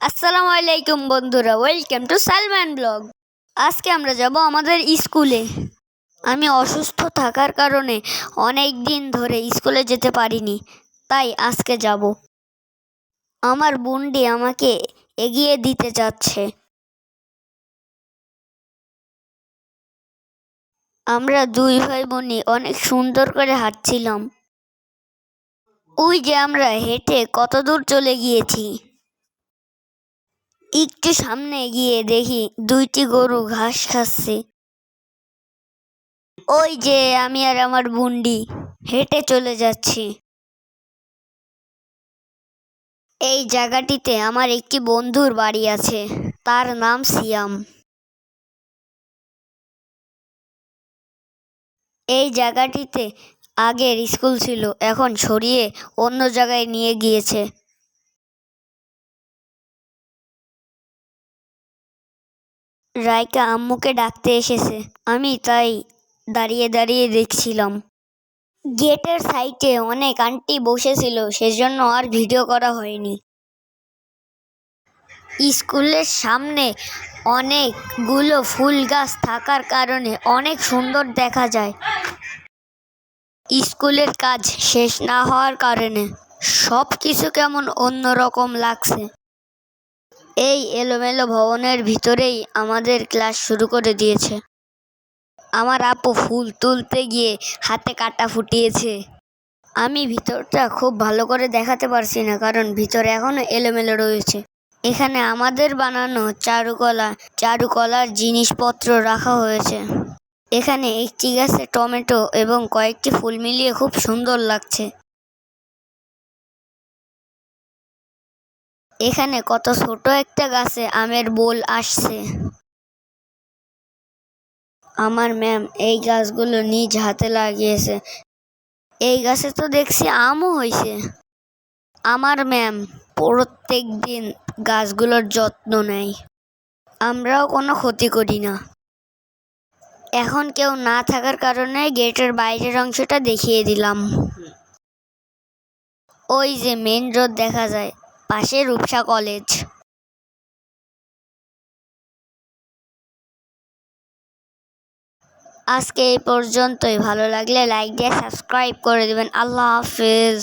আসসালামু আলাইকুম বন্ধুরা, ওয়েলকাম টু সালমান ব্লগ। আজকে আমরা যাব আমাদের স্কুলে। আমি অসুস্থ থাকার কারণে অনেক দিন ধরে স্কুলে যেতে পারিনি, তাই আজকে যাব। আমার বোনটি আমাকে এগিয়ে দিতে যাচ্ছে। আমরা দুই ভাই বোনই অনেক সুন্দর করে হাঁটছিলাম। ওই যে আমরা হেঁটে কত দূর চলে গিয়েছি। একটু সামনে গিয়ে দেখি দুইটি গরু ঘাস খাচ্ছে। ওই যে আমি আর আমার বুন্ডি হেঁটে চলে যাচ্ছি। এই জায়গাটিতে আমার একটি বন্ধুর বাড়ি আছে, তার নাম সিয়াম। এই জায়গাটিতে আগের স্কুল ছিল, এখন সরিয়ে অন্য জায়গায় নিয়ে গিয়েছে। রাইকা আম্মুকে ডাকতে এসেছে, আমি তাই দাঁড়িয়ে দাঁড়িয়ে দেখছিলাম। গেটের সাইডে অনেক আন্টি বসেছিল, সেজন্য আর ভিডিও করা হয়নি। স্কুলের সামনে অনেকগুলো ফুল গাছ থাকার কারণে অনেক সুন্দর দেখা যায়। স্কুলের কাজ শেষ না হওয়ার কারণে সব কিছু কেমন অন্যরকম লাগছে। এই এলোমেলো ভবনের ভিতরেই আমাদের ক্লাস শুরু করে দিয়েছে। আমার আপু ফুল তুলতে গিয়ে হাতে কাঁটা ফুটিয়েছে। আমি ভিতরটা খুব ভালো করে দেখাতে পারছি না, কারণ ভিতরে এখনো এলোমেলো রয়েছে। এখানে আমাদের বানানো চারুকলার জিনিসপত্র রাখা হয়েছে। এখানে একটি গাছে টমেটো এবং কয়েকটি ফুল মিলিয়ে খুব সুন্দর লাগছে। এখানে কত ছোট একটা গাছে আমের বোল আসছে। আমার ম্যাম এই গাছগুলো নিজ হাতে লাগিয়েছে। এই গাছে তো দেখছি আমও হয়েছে। আমার ম্যাম প্রত্যেক দিন গাছগুলোর যত্ন নেয়। আমরাও কোনো ক্ষতি করি না। এখন কেউ না থাকার কারণে গেটের বাইরের অংশটা দেখিয়ে দিলাম। ওই যে মেন রোড দেখা যায়, পাশে রূপসা কলেজ। আজকে এই পর্যন্তই। ভালো লাগলে লাইক দিয়ে সাবস্ক্রাইব করে দিবেন। আল্লাহ হাফেজ।